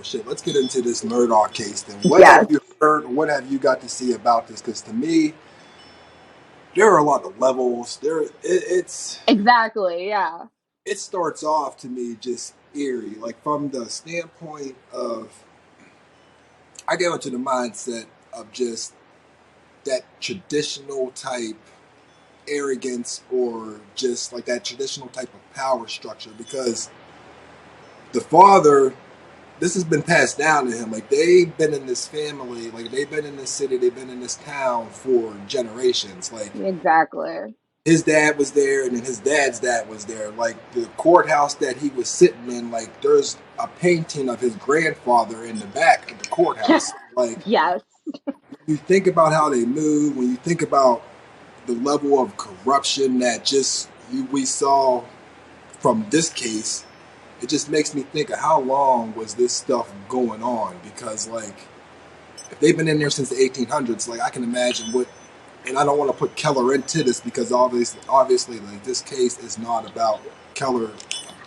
well, shit, let's get into this Murdaugh case then. What Yes, have you heard, or what have you got to see about this? Because to me, there are a lot of levels. exactly. Yeah. It starts off to me just eerie, like from the standpoint of, I go into the mindset of just that traditional type arrogance, or just like that traditional type of power structure, because the father, this has been passed down to him. Like, they've been in this family, like they've been in this city, they've been in this town for generations. Like, Exactly. his dad was there, and then his dad's dad was there. Like, the courthouse that he was sitting in, like, there's a painting of his grandfather in the back of the courthouse. Like, Yes. you think about how they move, when you think about the level of corruption that we saw from this case, it just makes me think of how long was this stuff going on. Because, like, if they've been in there since the 1800s, like, I can imagine what. And I don't want to put Keller into this, because obviously, like, this case is not about Keller.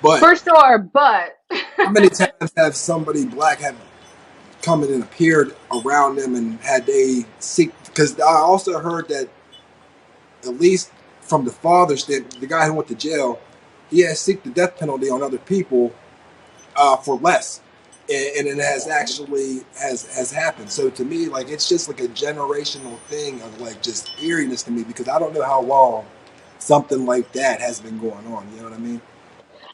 But For sure, but how many times have somebody black have come in and appeared around them, and had they seek? Because I also heard that, at least from the father's, that the guy who went to jail, he has seeked the death penalty on other people for less, and it has actually has happened. So to me, like, it's just like a generational thing of, like, just eeriness to me, because I don't know how long something like that has been going on. You know what I mean?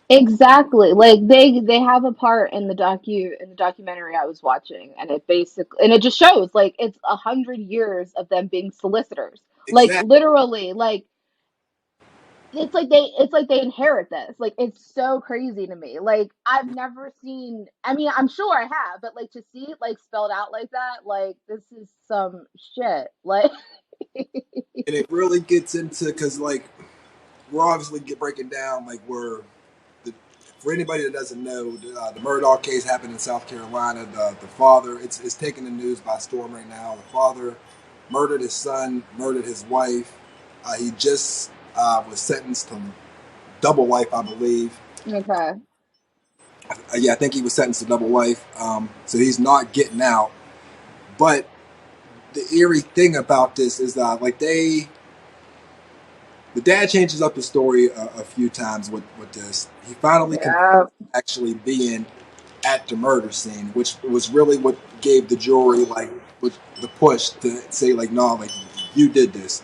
exactly. Like they have a part in the documentary I was watching, and it just shows like it's 100 years of them being solicitors. Like Exactly. literally, like it's like they inherit this. Like it's so crazy to me. Like I've never seen. I mean, I'm sure I have, but like to see it like spelled out like that, like this is some shit. Like And it really gets into, because, like, we're obviously breaking down, like, where the, for anybody that doesn't know, the Murdaugh case happened in South Carolina. The father, it's taking the news by storm right now. The father murdered his son, murdered his wife. He just was sentenced to double life, I believe. okay, Yeah, I think he was sentenced to double life. So he's not getting out. But the eerie thing about this is, like, the dad changes up the story a few times with this. He finally yeah, confirms actually being at the murder scene, which was really what gave the jury, like, with the push to say, like, no, like, you did this.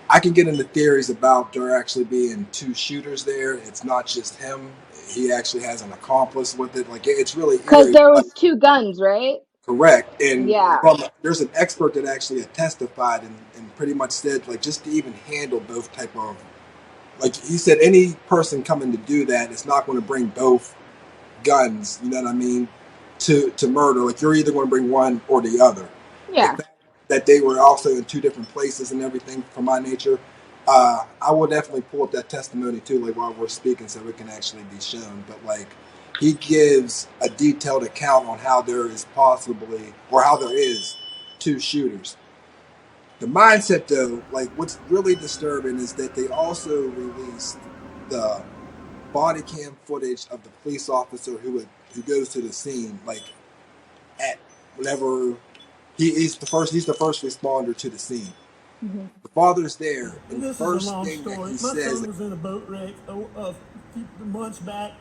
I can get into theories about there actually being two shooters there. It's not just him. He actually has an accomplice with it. Like, it's really because eerie. there was two guns, right? Correct. And Yeah. there's an expert that actually had testified, and pretty much said, like, just to even handle both type of, like, he said, any person coming to do that is not going to bring both guns, you know what I mean, to murder. Like, you're either going to bring one or the other. The Yeah. fact that they were also in two different places and everything, for my nature, I will definitely pull up that testimony too, like, while we're speaking, so it can actually be shown. But, like, he gives a detailed account on how there is possibly, or how there is, two shooters. The mindset, though, like, what's really disturbing is that they also released the body cam footage of the police officer who goes to the scene, like, at whenever he's the first responder to the scene. Hmm. The father's there, and the This is a first long thing that story. he My says, son was in a boat wreck a few months back.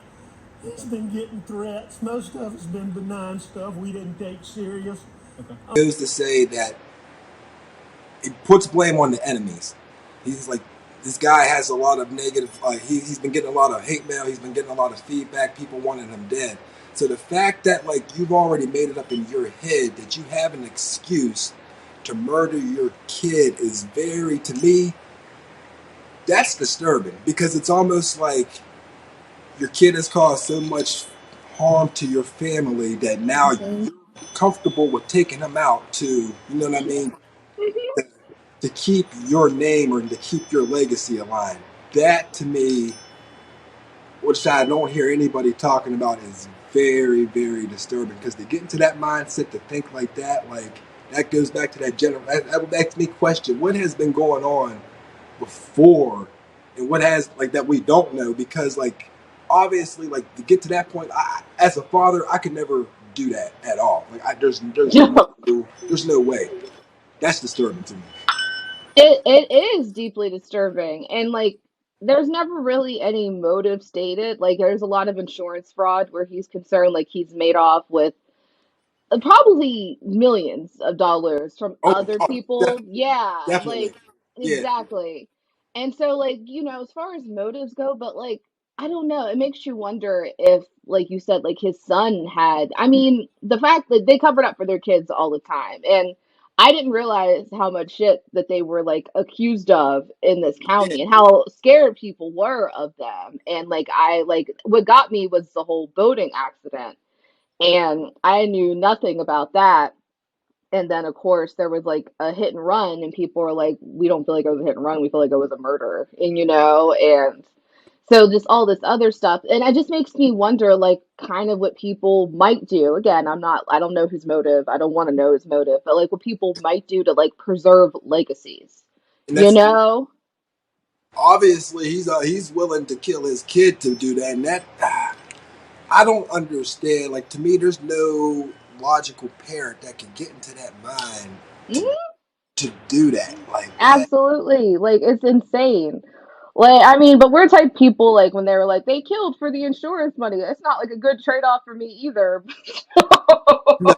He's been getting threats. Most of it's been benign stuff we didn't take serious. goes to say that it puts blame on the enemies. He's like, this guy has a lot of negative. He's been getting a lot of hate mail. He's been getting a lot of feedback. People wanting him dead. So the fact that, like, you've already made it up in your head that you have an excuse to murder your kid is very, to me, that's disturbing, because it's almost like your kid has caused so much harm to your family that now Hmm. you're comfortable with taking him out to, you know what I mean, to keep your name or to keep your legacy alive. That, to me, which I don't hear anybody talking about, is very, very disturbing, because to get into that mindset, to think like that, like, that goes back to that makes me question what has been going on before, and what has, like, that we don't know. Because, like, obviously, like, to get to that point, as a father, I could never do that at all. Like, there's no way. That's disturbing to me. It is deeply disturbing, and like there's never really any motive stated. Like there's a lot of insurance fraud where he's concerned like he's made off with probably millions of dollars from Oh, other oh, people. Yeah, definitely. like Yeah. exactly. And so like, as far as motives go, but like I don't know, it makes you wonder if like you said like his son had I mean, the fact that they covered up for their kids all the time and I didn't realize how much shit that they were like accused of in this Yeah. county and how scared people were of them. And like I like what got me was the whole boating accident and I knew nothing about that. And then, of course, there was like a hit and run, and people were like, we don't feel like it was a hit and run. We feel like it was a murder. And so just all this other stuff. And it just makes me wonder, like, kind of what people might do. Again, I don't know his motive. I don't want to know his motive, but like what people might do to like preserve legacies, And you that's know? obviously he's willing to kill his kid to do that. And that I don't understand. Like, to me, there's no logical parent that can get into that mind to Mhm. to do that. Like that. Absolutely. Like it's insane. Like I mean, but we're type people like when they were like they killed for the insurance money. It's not like a good trade-off for me either. No,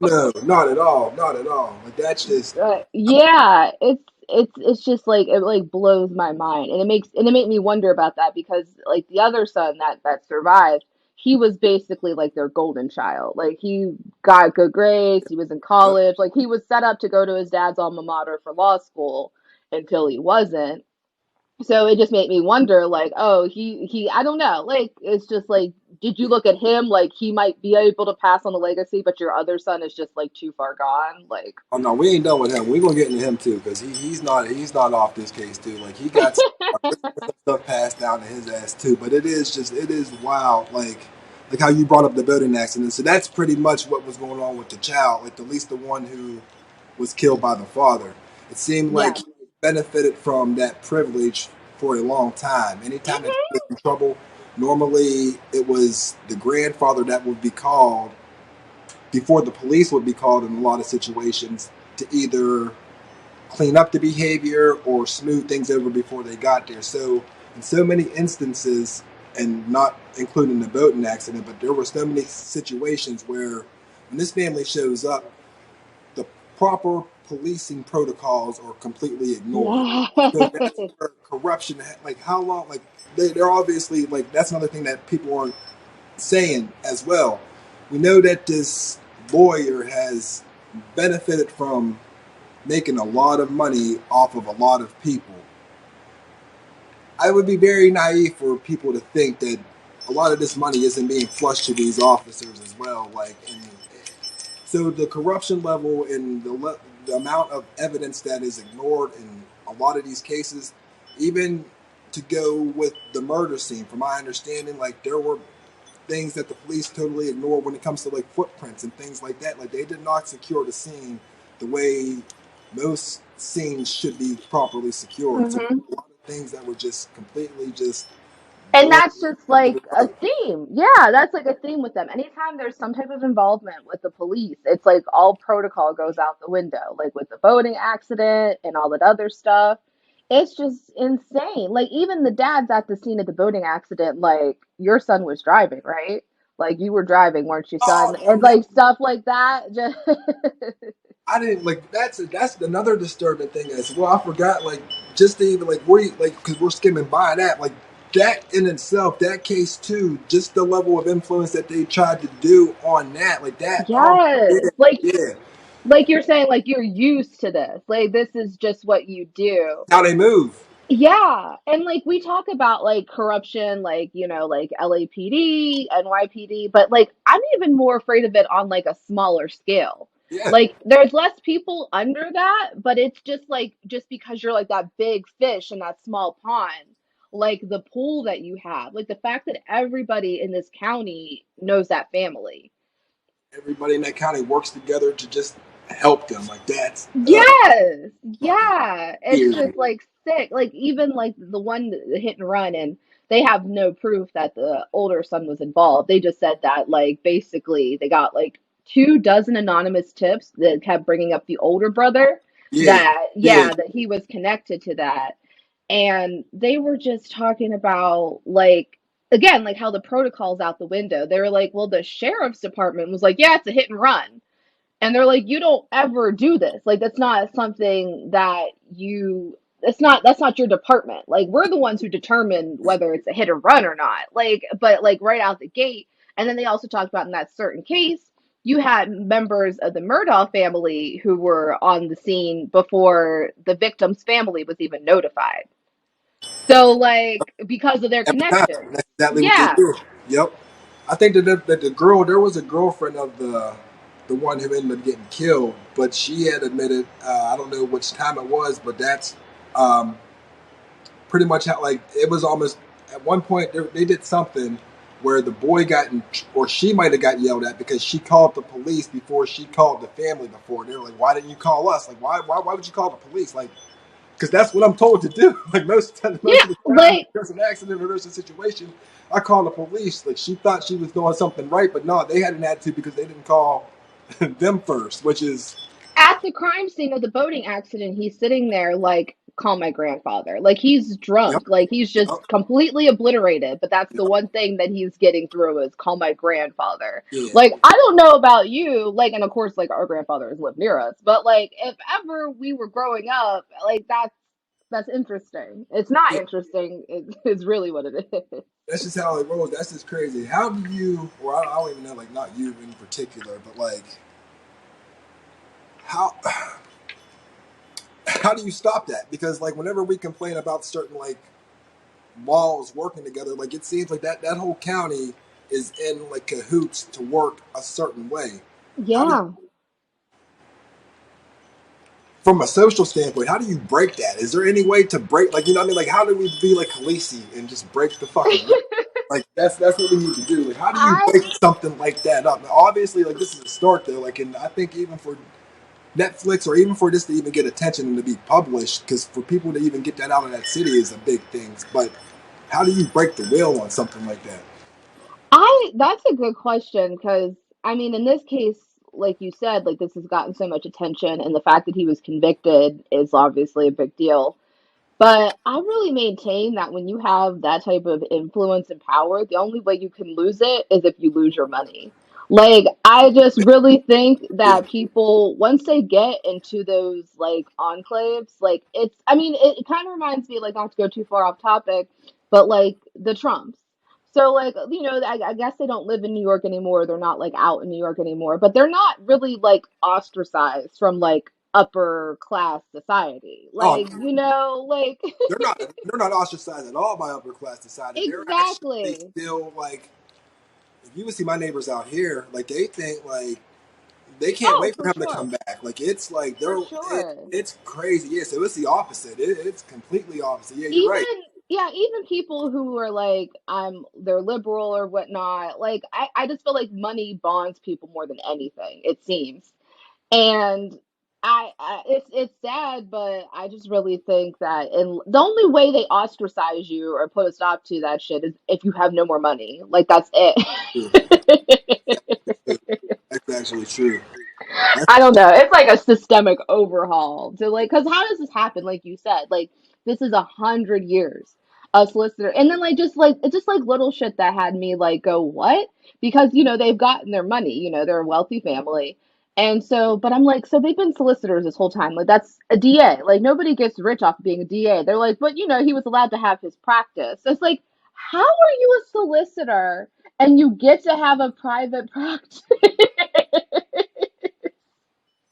no, not at all. Not at all. Like, that's just. Yeah, it's just like it like blows my mind. And it made me wonder about that because like the other son that survived, he was basically like their golden child. Like he got good grades, he was in Yep. college, like he was set up to go to his dad's alma mater for law school until he wasn't. So it just made me wonder, like, oh, I don't know, like, it's just like, did you look at him like he might be able to pass on the legacy, but your other son is just like too far gone, like, Oh no, we ain't done with him. We're gonna get into him too, because he's not off this case too. Like, he got some stuff passed down to his ass too. But it is wild. Like how you brought up the boating accident. So that's pretty much what was going on with the child. Like, at least the one who was killed by the father. It seemed like yeah. he benefited from that privilege for a long time. Anytime that he was in trouble, normally it was the grandfather that would be called before the police would be called in a lot of situations to either clean up the behavior or smooth things over before they got there. So, in so many instances, and not including the boating accident, but there were so many situations where when this family shows up, the proper policing protocols are completely ignored. So Yes. that's where corruption, like, how long, like, they're obviously, like, that's another thing that people aren't saying as well. We know that this lawyer has benefited from making a lot of money off of a lot of people. I would be very naive for people to think that a lot of this money isn't being flushed to these officers as well. Like, and so the corruption level and the amount of evidence that is ignored in a lot of these cases, even to go with the murder scene, from my understanding, like, there were things that the police totally ignore when it comes to, like, footprints and things like that. Like, they did not secure the scene the way most scenes should be properly secured. So Hmm. a lot of things that were just completely just And blown that's just under the like a rug. theme. Yeah, that's like a theme with them. Anytime there's some type of involvement with the police, it's like all protocol goes out the window, like with the boating accident and all that other stuff. It's just insane. Like even the dads at the scene of the boating accident, like your son was driving, right? Like you were driving, weren't you, son? Oh And no, that like stuff like that. Just I didn't like. That's another disturbing thing as well. I forgot, like, just to even, like, where you, like, because we're skimming by that, like, that in itself, that case too, just the level of influence that they tried to do on that, like that. Oh yes. yeah, yeah. Like you're saying, like you're used to this. Like this is just what you do. How they move. Yeah, and like we talk about like corruption, like like LAPD, NYPD, but like I'm even more afraid of it on like a smaller scale. Yeah, Like there's less people under that, but it's just like just because you're like that big fish in that small pond, like the pool that you have, like the fact that everybody in this county knows that family. everybody in that county works together to just help them. Like, that's Yes, fucking yeah. It's weird. just like sick. Like even like the hit and run and they have no proof that the older son was involved. They just said that, like, basically they got like 2 dozen anonymous tips that kept bringing up the older brother, Yeah, that, yeah. yeah, that he was connected to that. And they were just talking about, like, again, like how the protocol's out the window. They were like, well, the sheriff's department was like, yeah, it's a hit and run. And they're like, you don't ever do this. Like, that's not something that you, that's not your department. Like, we're the ones who determine whether it's a hit or run or not. Like, but like right out the gate. And then they also talked about, in that certain case, you had members of the Murdaugh family who were on the scene before the victim's family was even notified. So, like, because of their Every time. connections. That's exactly what they Yeah. do. Yep. I think that the girl, there was a girlfriend of the one who ended up getting killed, but she had admitted, I don't know which time it was, but that's um, pretty much how, like, it was almost at one point they did something where the boy got in, or she might have got yelled at because she called the police before she called the family before. They were like, "Why didn't you call us? Like, why would you call the police? Like, because that's what I'm told to do. Like most Yeah. of the time, if Like, there's an accident or there's a situation, I call the police. Like she thought she was doing something right, but no, they had an attitude because they didn't call them first, which is at the crime scene of the boating accident, he's sitting there like, call my grandfather. Like, he's yep, drunk. Like, he's yep, just completely obliterated. But that's the yep, one thing that he's getting through, is call my grandfather. yeah, Like, I don't know about you. Like, and of course, like, our grandfathers live near us. But like, if ever we were growing up, like, that's interesting. It's not yeah. interesting. It's really what it is. That's just how it rolls. That's just crazy. How do you, or I don't even know, like not you in particular, but like how how do you stop that? Because like whenever we complain about certain like laws working together, like it seems like that whole county is in like cahoots to work a certain way. How do Yeah. from a social standpoint, how do you break that? Is there any way to break, like, you know what I mean? Like, how do we be like Khaleesi and just break the fucking wall? Like, that's what we need to do. Like, how do you I break something like that up? Now, obviously, like, this is a start, though. Like, and I think even for Netflix or even for this to even get attention and to be published, because for people to even get that out of that city is a big thing. But how do you break the wheel on something like that? I that's a good question, because I mean, in this case, like you said, like, this has gotten so much attention, and the fact that he was convicted is obviously a big deal. But I really maintain that when you have that type of influence and power, the only way you can lose it is if you lose your money. Like, I just really think Yeah. that people, once they get into those like enclaves, like, it's, I mean, it kind of reminds me, like, not to go too far off topic, but like the Trumps. So, like, I guess they don't live in New York anymore. They're not like out in New York anymore, but they're not really like ostracized from like upper class society. Oh, Like, like, they're not ostracized at all by upper class society. They're actually exactly. still like, if you would see my neighbors out here, like they think like they can't Oh, wait for for him to come sure. back. Like it's like For it, sure. it's crazy. Yeah, so it's the opposite. It's completely opposite. Yeah, you're Even, right. yeah, even people who are like, they're liberal or whatnot, like, I just feel like money bonds people more than anything, it seems. And it's sad, but I just really think that, and the only way they ostracize you or put a stop to that shit is if you have no more money. Like, that's True. it. That's actually true. That's, I don't know. It's like a systemic overhaul to, like, because how does this happen? Like you said, like, this is 100 years of solicitor, and then like, it's just like little shit that had me like go, what? Because they've gotten their money. They're a wealthy family, and so, but I'm like, so they've been solicitors this whole time. Like, that's a DA. Like, nobody gets rich off of being a DA. They're like, but he was allowed to have his practice. It's like, how are you a solicitor and you get to have a private practice?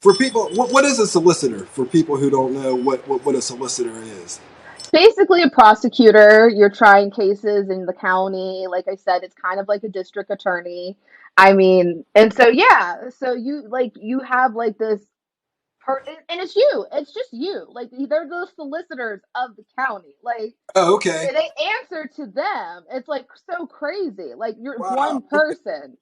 for people, what is a solicitor? For people who don't know what a solicitor is. Basically a prosecutor. You're trying cases in the county. Like I said, it's kind of like a district attorney. I mean, and so, yeah, so you have like this and it's you. It's just you. Like, they're the solicitors of the county. Like, Oh, okay. they answer to them. It's like so crazy. Like, you're Wow. one person.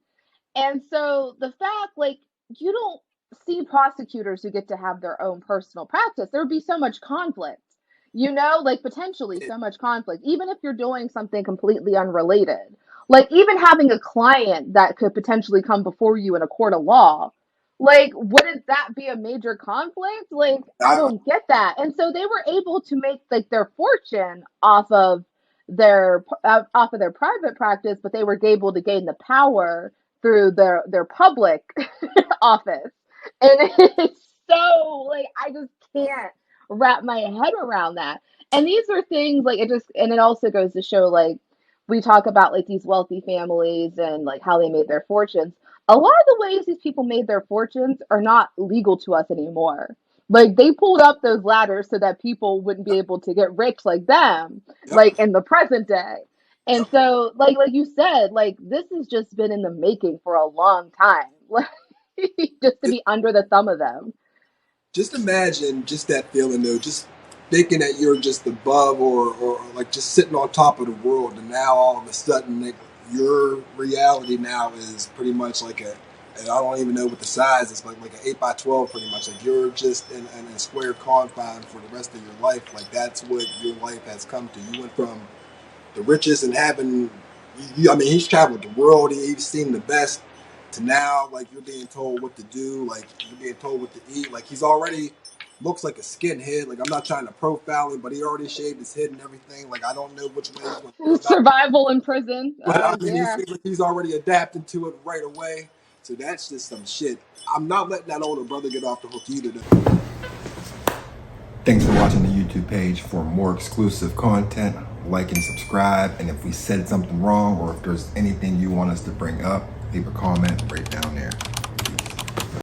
And so the fact, like, you don't see prosecutors who get to have their own personal practice. There would be so much conflict. you know, like potentially so much conflict, even if you're doing something completely unrelated. Like even having a client that could potentially come before you in a court of law, like wouldn't that be a major conflict? Like I I, don't get that. And so they were able to make like their fortune off of their private practice, but they were able to gain the power through their public office. And it's so like I just can't wrap my head around that. And these are things like it also goes to show like we talk about like these wealthy families and like how they made their fortunes. A lot of the ways these people made their fortunes are not legal to us anymore. Like they pulled up those ladders so that people wouldn't be able to get rich like them, yep, like in the present day. And yep. so like you said, like this has just been in the making for a long time. Like just to be under the thumb of them. Just imagine just that feeling though, just thinking that you're just above or like just sitting on top of the world, and now all of a sudden like, your reality now is pretty much like and I don't even know what the size is, but like an 8 by 12 pretty much. Like you're just in a square confine for the rest of your life. Like that's what your life has come to. You went from the richest and having, I mean, he's traveled the world. He's seen the best. To now, like you're being told what to do, like you're being told what to eat. Like he's already looks like a skinhead. Like I'm not trying to profile him, but he already shaved his head and everything. Like I don't know which way he's going to go about it, Survival in prison. but I Oh mean, he yeah. seems like he's already adapted to it right away. So that's just some shit. I'm not letting that older brother get off the hook either. Thanks for watching the YouTube page. For more exclusive content, like and subscribe. And if we said something wrong or if there's anything you want us to bring up, leave a comment right down there.